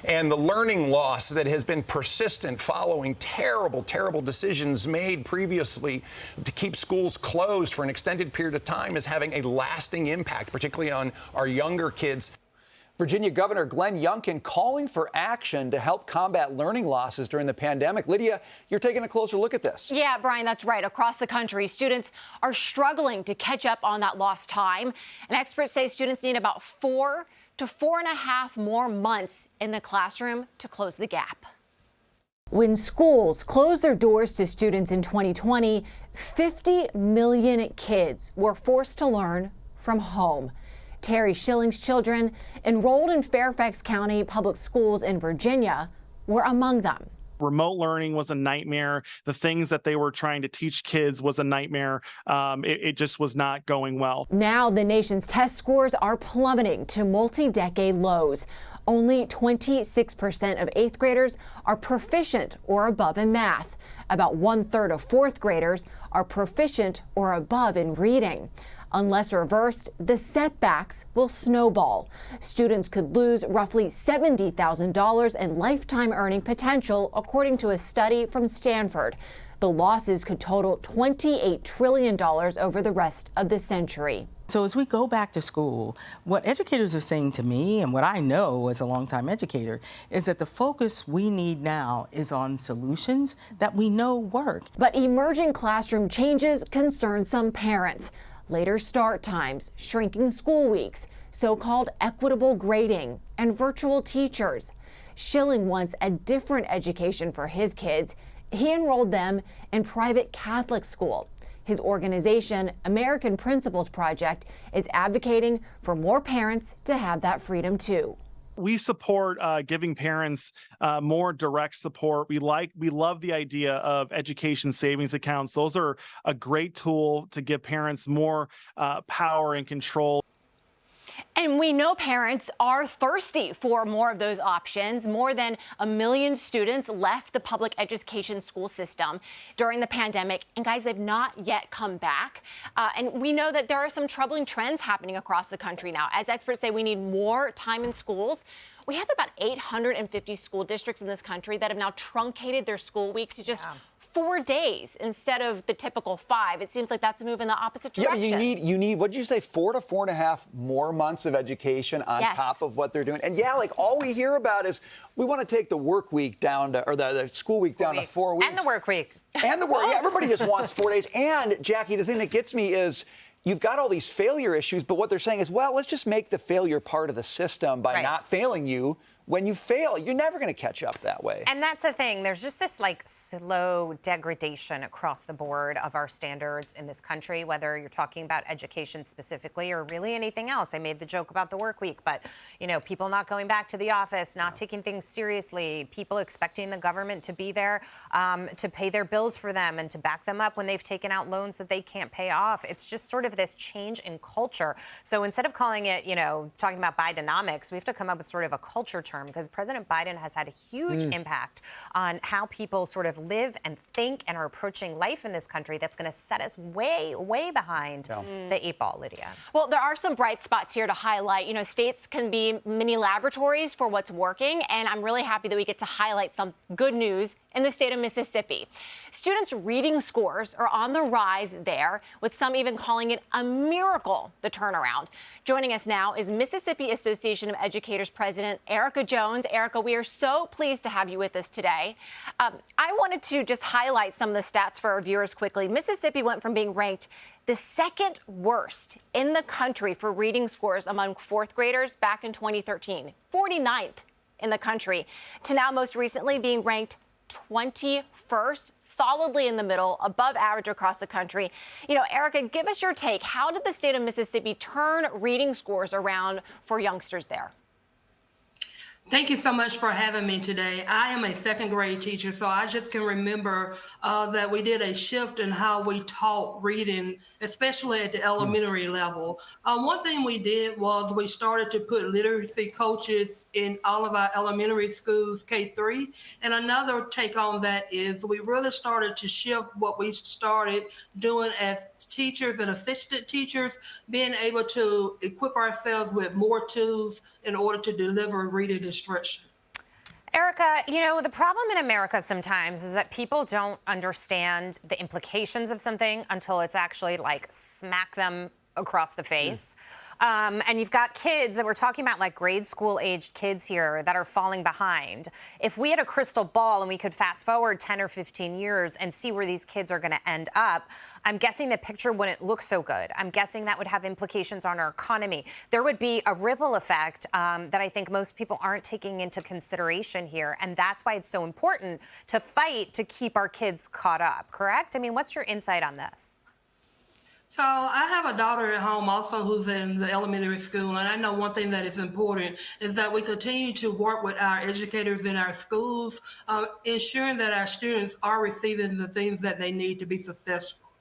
And the learning loss that has been persistent following terrible, terrible decisions made previously to keep schools closed for an extended period of time is having a lasting impact, particularly on our younger kids. Virginia Governor Glenn Youngkin calling for action to help combat learning losses during the pandemic. Lydia, you're taking a closer look at this. Yeah, Brian, that's right. Across the country, students are struggling to catch up on that lost time. And experts say students need about 4 to 4.5 more months in the classroom to close the gap. When schools closed their doors to students in 2020, 50 million kids were forced to learn from home. Terry Schilling's children, enrolled in Fairfax County Public Schools in Virginia, were among them. Remote learning was a nightmare. The things that they were trying to teach kids was a nightmare. It just was not going well. Now the nation's test scores are plummeting to multi-decade lows. Only 26% of 8th graders are proficient or above in math. About 1/3 of 4th graders are proficient or above in reading. Unless reversed, the setbacks will snowball. Students could lose roughly $70,000 in lifetime earning potential, according to a study from Stanford. The losses could total $28 trillion over the rest of the century. So as we go back to school, what educators are saying to me, and what I know as a longtime educator, is that the focus we need now is on solutions that we know work. But emerging classroom changes concern some parents. Later start times, shrinking school weeks, so-called equitable grading, and virtual teachers. Schilling wants a different education for his kids. He enrolled them in private Catholic school. His organization, American Principles Project, is advocating for more parents to have that freedom too. We support giving parents more direct support. We love the idea of education savings accounts. Those are a great tool to give parents more power and control. And we know parents are thirsty for more of those options. More than 1 million students left the public education school system during the pandemic. And guys, they've not yet come back. And we know that there are some troubling trends happening across the country now. As experts say, we need more time in schools. We have about 850 school districts in this country that have now truncated their school week to just 4 days instead of the typical 5. It seems like that's a move in the opposite direction. Yeah, you need, what did you say, 4 to 4.5 more months of education on top of what they're doing. And yeah, like all we hear about is we want to take the work week down to, or the school week down to 4 weeks. And the work week. And the work, yeah, everybody just wants 4 days. And Jackie, the thing that gets me is you've got all these failure issues, but what they're saying is, well, let's just make the failure part of the system by not failing you. When you fail, you're never going to catch up that way. And that's the thing. There's just this like slow degradation across the board of our standards in this country, whether you're talking about education specifically or really anything else. I made the joke about the work week, but, you know, people not going back to the office, not taking things seriously, people expecting the government to be there to pay their bills for them and to back them up when they've taken out loans that they can't pay off. It's just sort of this change in culture. So instead of calling it, you know, talking about Bidenomics, we have to come up with sort of a culture term, because President Biden has had a huge impact on how people sort of live and think and are approaching life in this country that's going to set us way, way behind the 8 ball, Lydia. Well, there are some bright spots here to highlight. You know, states can be mini laboratories for what's working, and I'm really happy that we get to highlight some good news in the state of Mississippi. Students' reading scores are on the rise there, with some even calling it a miracle, the turnaround. Joining us now is Mississippi Association of Educators President Erica Jones. Erica, we are so pleased to have you with us today. I wanted to just highlight some of the stats for our viewers quickly. Mississippi went from being ranked the second worst in the country for reading scores among 4th graders back in 2013, 49th in the country, to now most recently being ranked 21st, solidly in the middle, above average across the country. You know, Erica, give us your take. How did the state of Mississippi turn reading scores around for youngsters there? Thank you so much for having me today. I am a 2nd grade teacher, so I just can remember that we did a shift in how we taught reading, especially at the elementary level. One thing we did was we started to put literacy coaches in all of our elementary schools, K-3. And another take on that is we really started to shift what we started doing as teachers and assistant teachers, being able to equip ourselves with more tools in order to deliver reading instruction. Erica, you know, the problem in America sometimes is that people don't understand the implications of something until it's actually like smack them across the face. And you've got kids that we're talking about, like grade school aged kids here that are falling behind. If we had a crystal ball and we could fast forward 10 or 15 years and see where these kids are going to end up, I'm guessing the picture wouldn't look so good. I'm guessing that would have implications on our economy. There would be a ripple effect that I think most people aren't taking into consideration here. And that's why it's so important to fight to keep our kids caught up, correct? I mean, what's your insight on this? So I have a daughter at home also who's in the elementary school, and I know one thing that is important is that we continue to work with our educators in our schools, ensuring that our students are receiving the things that they need to be successful.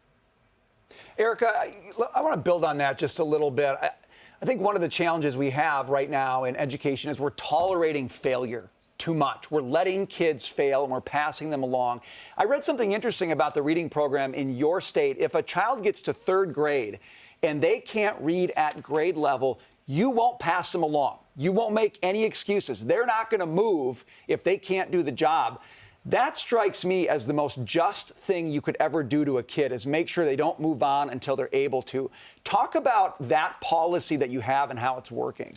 Erica, I want to build on that just a little bit. I think one of the challenges we have right now in education is we're tolerating failure too much. We're letting kids fail and we're passing them along. I read something interesting about the reading program in your state. If a child gets to 3rd grade and they can't read at grade level, you won't pass them along. You won't make any excuses. They're not going to move if they can't do the job. That strikes me as the most just thing you could ever do to a kid, is make sure they don't move on until they're able to. Talk about that policy that you have and how it's working.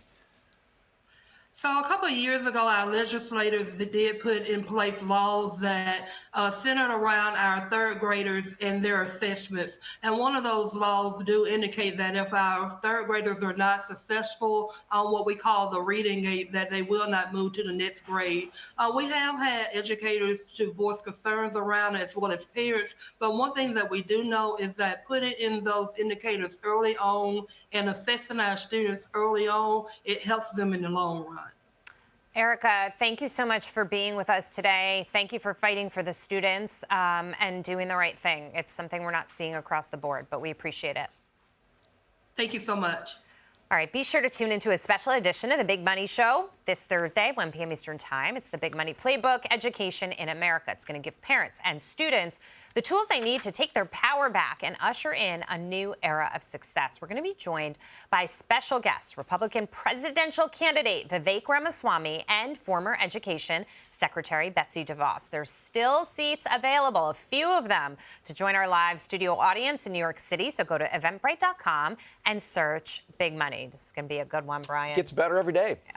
So a couple of years ago, our legislators did put in place laws that centered around our 3rd graders and their assessments. And one of those laws do indicate that if our 3rd graders are not successful on what we call the reading gate, that they will not move to the next grade. We have had educators to voice concerns around it, as well as parents. But one thing that we do know is that putting in those indicators early on and assessing our students early on, it helps them in the long run. Erica, thank you so much for being with us today. Thank you for fighting for the students and doing the right thing. It's something we're not seeing across the board, but we appreciate it. Thank you so much. All right, be sure to tune into a special edition of The Big Money Show this Thursday, 1 p.m. Eastern Time. It's the Big Money Playbook, Education in America. It's going to give parents and students the tools they need to take their power back and usher in a new era of success. We're going to be joined by special guests, Republican presidential candidate Vivek Ramaswamy and former Education Secretary Betsy DeVos. There's still seats available, a few of them, to join our live studio audience in New York City. So go to eventbrite.com and search Big Money. This is going to be a good one, Brian. Gets better every day. Yeah.